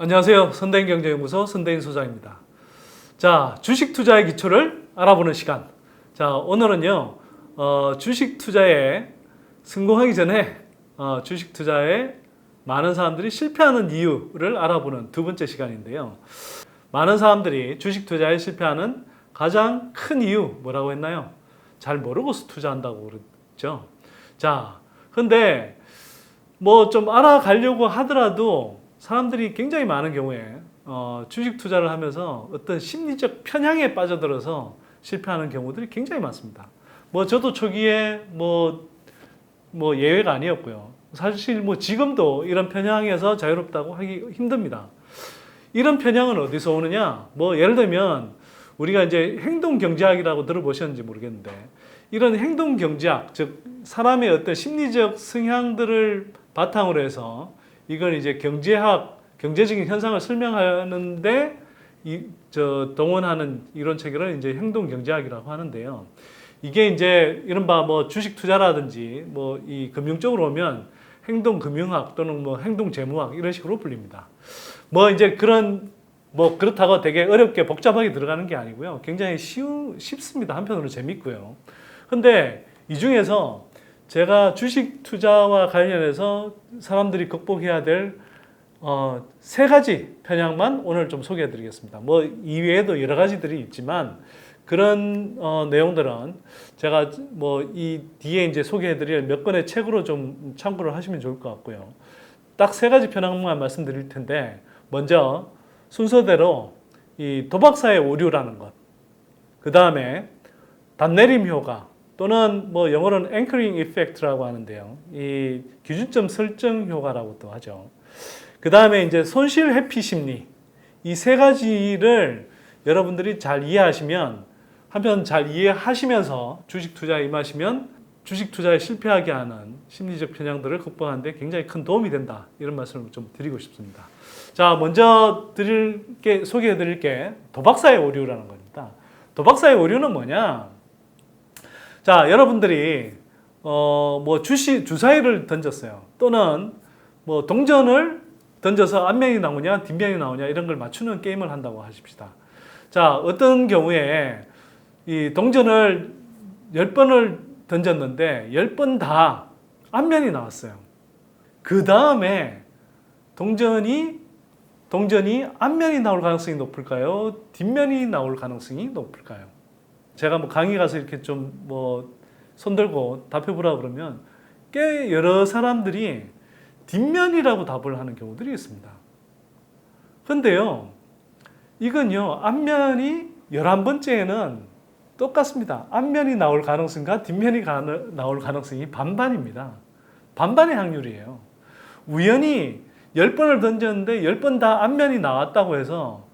안녕하세요. 선대인경제연구소 선대인 소장입니다. 자, 주식 투자의 기초를 알아보는 시간. 자, 오늘은요, 주식 투자에 성공하기 전에 주식 투자에 많은 사람들이 실패하는 이유를 알아보는 두 번째 시간인데요. 많은 사람들이 주식 투자에 실패하는 가장 큰 이유 뭐라고 했나요? 잘 모르고서 투자한다고 그랬죠. 자, 근데 뭐 좀 알아가려고 하더라도 사람들이 굉장히 많은 경우에 주식 투자를 하면서 어떤 심리적 편향에 빠져들어서 실패하는 경우들이 굉장히 많습니다. 뭐 저도 초기에 뭐 예외가 아니었고요. 사실 뭐 지금도 이런 편향에서 자유롭다고 하기 힘듭니다. 이런 편향은 어디서 오느냐? 뭐 예를 들면 우리가 이제 행동 경제학이라고 들어보셨는지 모르겠는데 이런 행동 경제학, 즉 사람의 어떤 심리적 성향들을 바탕으로 해서 이걸 이제 경제적인 현상을 설명하는데 동원하는 이론 체계를 이제 행동 경제학이라고 하는데요. 이게 이제 이른바 뭐 주식 투자라든지 뭐 이 금융 쪽으로 오면 행동 금융학 또는 뭐 행동 재무학 이런 식으로 불립니다. 뭐 이제 뭐 그렇다고 되게 어렵게 복잡하게 들어가는 게 아니고요. 굉장히 쉽습니다. 한편으로 재밌고요. 근데 이 중에서 제가 주식 투자와 관련해서 사람들이 극복해야 될 세 가지 편향만 오늘 좀 소개해 드리겠습니다. 뭐 이외에도 여러 가지들이 있지만 그런 내용들은 제가 뭐 이 뒤에 이제 소개해 드릴 몇 권의 책으로 좀 참고를 하시면 좋을 것 같고요. 딱 세 가지 편향만 말씀드릴 텐데 먼저 순서대로 이 도박사의 오류라는 것, 그 다음에 단내림 효과 또는 뭐 영어로는 anchoring effect라고 하는데요. 이 기준점 설정 효과라고 또 하죠. 그 다음에 이제 손실 회피 심리, 이 세 가지를 여러분들이 잘 이해하시면 한편 잘 이해하시면서 주식 투자에 임하시면 주식 투자에 실패하게 하는 심리적 편향들을 극복하는 데 굉장히 큰 도움이 된다. 이런 말씀을 좀 드리고 싶습니다. 자, 먼저 소개해 드릴 게 도박사의 오류라는 겁니다. 도박사의 오류는 뭐냐? 자, 여러분들이 뭐 주사위를 던졌어요. 또는 뭐 동전을 던져서 앞면이 나오냐 뒷면이 나오냐 이런 걸 맞추는 게임을 한다고 하십시다. 자, 어떤 경우에 이 동전을 10번을 던졌는데 10번 다 앞면이 나왔어요. 그 다음에 동전이 앞면이 나올 가능성이 높을까요? 뒷면이 나올 가능성이 높을까요? 제가 뭐 강의 가서 이렇게 좀 뭐 손들고 답해보라 그러면 꽤 여러 사람들이 뒷면이라고 답을 하는 경우들이 있습니다. 근데요, 이건요, 앞면이 11번째에는 똑같습니다. 앞면이 나올 가능성과 뒷면이 나올 가능성이 반반입니다. 반반의 확률이에요. 우연히 10번을 던졌는데 10번 다 앞면이 나왔다고 해서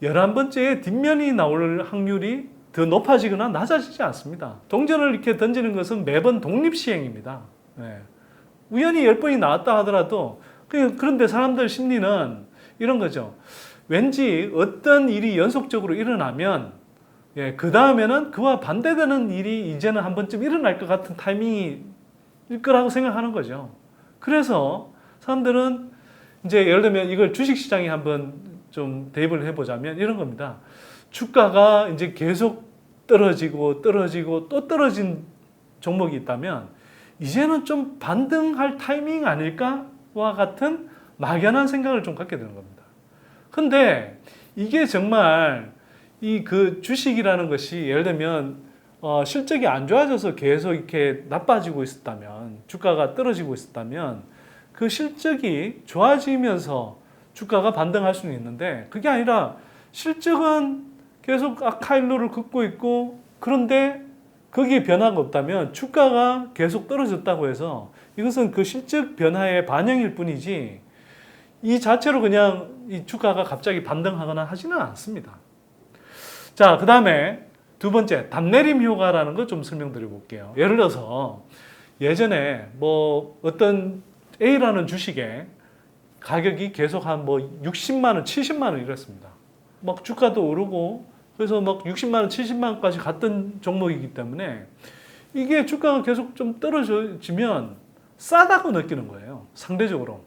11번째에 뒷면이 나올 확률이 더 높아지거나 낮아지지 않습니다. 동전을 이렇게 던지는 것은 매번 독립시행입니다. 네. 우연히 10번이 나왔다 하더라도 그런데 사람들 심리는 이런 거죠. 왠지 어떤 일이 연속적으로 일어나면 그 다음에는 그와 반대되는 일이 이제는 한 번쯤 일어날 것 같은 타이밍일 거라고 생각하는 거죠. 그래서 사람들은 이제 예를 들면 이걸 주식시장에 한번 좀 대입을 해보자면 이런 겁니다. 주가가 이제 계속 떨어지고 또 떨어진 종목이 있다면 이제는 좀 반등할 타이밍 아닐까와 같은 막연한 생각을 좀 갖게 되는 겁니다. 근데 이게 정말 그 주식이라는 것이 예를 들면 실적이 안 좋아져서 계속 이렇게 나빠지고 있었다면 주가가 떨어지고 있었다면 그 실적이 좋아지면서 주가가 반등할 수는 있는데 그게 아니라 실적은 계속 악하일로를 긋고 있고 그런데 거기에 변화가 없다면 주가가 계속 떨어졌다고 해서 이것은 그 실적 변화의 반영일 뿐이지 이 자체로 그냥 이 주가가 갑자기 반등하거나 하지는 않습니다. 자, 그 다음에 두 번째 단내림 효과라는 거 좀 설명드려 볼게요. 예를 들어서 예전에 뭐 어떤 A라는 주식의 가격이 계속 한 뭐 60만 원, 70만 원 이랬습니다. 막 주가도 오르고 그래서 막 60만 원, 70만 원까지 갔던 종목이기 때문에 이게 주가가 계속 좀 떨어지면 싸다고 느끼는 거예요. 상대적으로.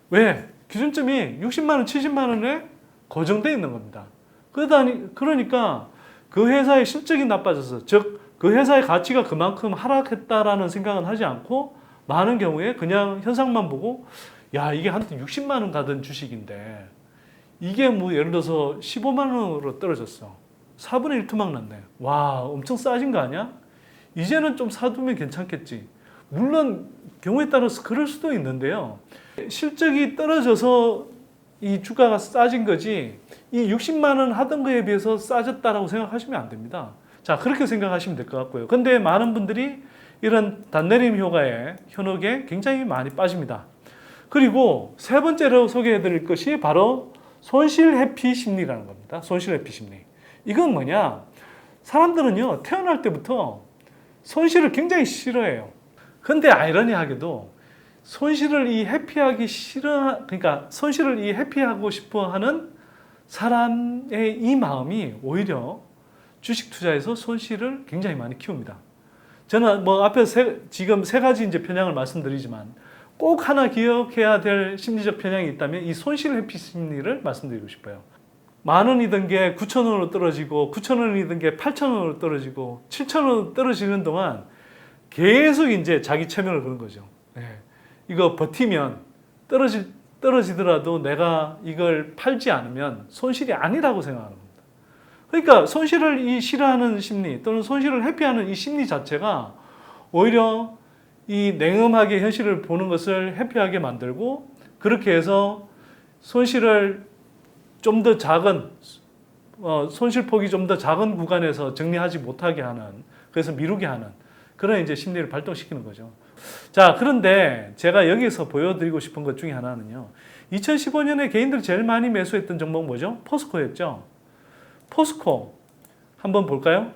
왜? 기준점이 60만 원, 70만 원에 고정되어 있는 겁니다. 그러니까 그 회사의 실적이 나빠져서, 즉 그 회사의 가치가 그만큼 하락했다라는 생각은 하지 않고 많은 경우에 그냥 현상만 보고 야, 이게 한때 60만 원 가던 주식인데 이게 뭐 예를 들어서 15만 원으로 떨어졌어. 4분의 1 토막 났네. 와, 엄청 싸진 거 아니야? 이제는 좀 사두면 괜찮겠지. 물론 경우에 따라서 그럴 수도 있는데요. 실적이 떨어져서 이 주가가 싸진 거지 이 60만 원 하던 거에 비해서 싸졌다라고 생각하시면 안 됩니다. 자, 그렇게 생각하시면 될 것 같고요. 근데 많은 분들이 이런 단내림 효과에 현혹에 굉장히 많이 빠집니다. 그리고 세 번째로 소개해 드릴 것이 바로 손실 회피 심리라는 겁니다. 손실 회피 심리. 이건 뭐냐? 사람들은요, 태어날 때부터 손실을 굉장히 싫어해요. 근데 아이러니하게도 손실을 그러니까 손실을 회피하고 싶어 하는 사람의 이 마음이 오히려 주식 투자에서 손실을 굉장히 많이 키웁니다. 저는 뭐 앞에서 지금 세 가지 이제 편향을 말씀드리지만 꼭 하나 기억해야 될 심리적 편향이 있다면 이 손실 회피 심리를 말씀드리고 싶어요. 만 원이던 게 9천 원으로 떨어지고 9천 원이던 게 8천 원으로 떨어지고 7천 원으로 떨어지는 동안 계속 이제 자기 체면을 거는 거죠. 네. 이거 버티면 떨어지더라도 내가 이걸 팔지 않으면 손실이 아니라고 생각하는 겁니다. 그러니까 손실을 싫어하는 심리 또는 손실을 회피하는 이 심리 자체가 오히려 이 냉엄하게 현실을 보는 것을 회피하게 만들고 그렇게 해서 손실을 좀 더 작은 손실폭이 좀 더 작은 구간에서 정리하지 못하게 하는, 그래서 미루게 하는 그런 이제 심리를 발동시키는 거죠. 자, 그런데 제가 여기서 보여드리고 싶은 것 중에 하나는요. 2015년에 개인들이 제일 많이 매수했던 종목 뭐죠? 포스코였죠. 포스코 한번 볼까요?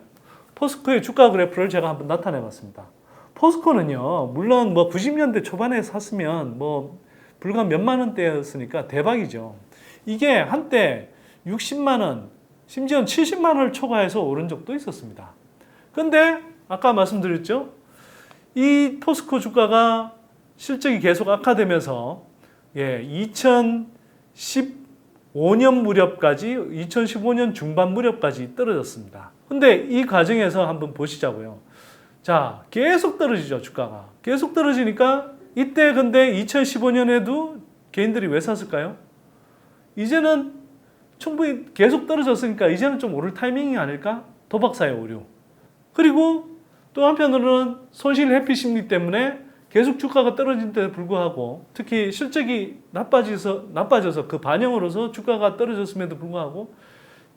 포스코의 주가 그래프를 제가 한번 나타내 봤습니다. 포스코는요, 물론 뭐 90년대 초반에 샀으면 뭐 불과 몇만 원대였으니까 대박이죠. 이게 한때 60만 원, 심지어는 70만 원을 초과해서 오른 적도 있었습니다. 근데 아까 말씀드렸죠? 이 포스코 주가가 실적이 계속 악화되면서 2015년 무렵까지 2015년 중반 무렵까지 떨어졌습니다. 근데 이 과정에서 한번 보시자고요. 자, 계속 떨어지죠, 주가가. 계속 떨어지니까 이때 근데 2015년에도 개인들이 왜 샀을까요? 이제는 충분히 계속 떨어졌으니까 이제는 좀 오를 타이밍이 아닐까? 도박사의 오류. 그리고 또 한편으로는 손실 회피 심리 때문에 계속 주가가 떨어진데도 불구하고 특히 실적이 나빠져서 그 반영으로서 주가가 떨어졌음에도 불구하고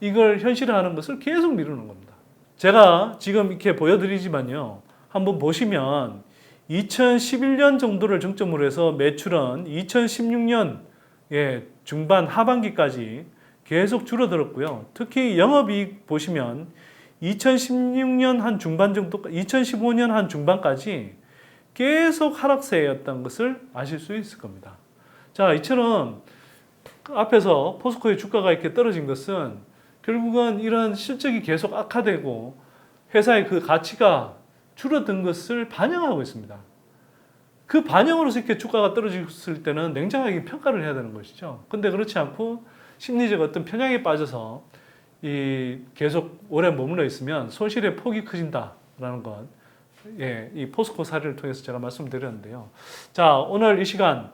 이걸 현실화하는 것을 계속 미루는 겁니다. 제가 지금 이렇게 보여드리지만요. 한번 보시면 2011년 정도를 정점으로 해서 매출은 2016년 중반 하반기까지 계속 줄어들었고요. 특히 영업이익 보시면 2016년 한 중반 정도, 2015년 한 중반까지 계속 하락세였던 것을 아실 수 있을 겁니다. 자, 이처럼 앞에서 포스코의 주가가 이렇게 떨어진 것은 결국은 이런 실적이 계속 악화되고 회사의 그 가치가 줄어든 것을 반영하고 있습니다. 그 반영으로서 이렇게 주가가 떨어졌을 때는 냉정하게 평가를 해야 되는 것이죠. 근데 그렇지 않고 심리적 어떤 편향에 빠져서 계속 오래 머물러 있으면 손실의 폭이 커진다라는 것, 이 포스코 사례를 통해서 제가 말씀드렸는데요. 자, 오늘 이 시간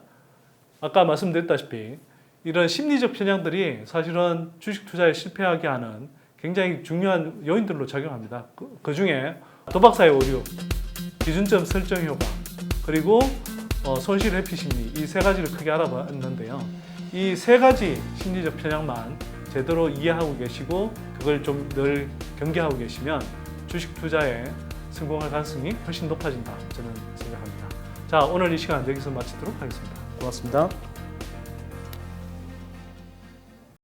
아까 말씀드렸다시피 이런 심리적 편향들이 사실은 주식 투자에 실패하게 하는 굉장히 중요한 요인들로 작용합니다. 그 중에 도박사의 오류, 기준점 설정 효과, 그리고 손실 회피 심리, 이 세 가지를 크게 알아봤는데요. 이 세 가지 심리적 편향만 제대로 이해하고 계시고 그걸 좀 늘 경계하고 계시면 주식 투자에 성공할 가능성이 훨씬 높아진다, 저는 생각합니다. 자, 오늘 이 시간 여기서 마치도록 하겠습니다. 고맙습니다.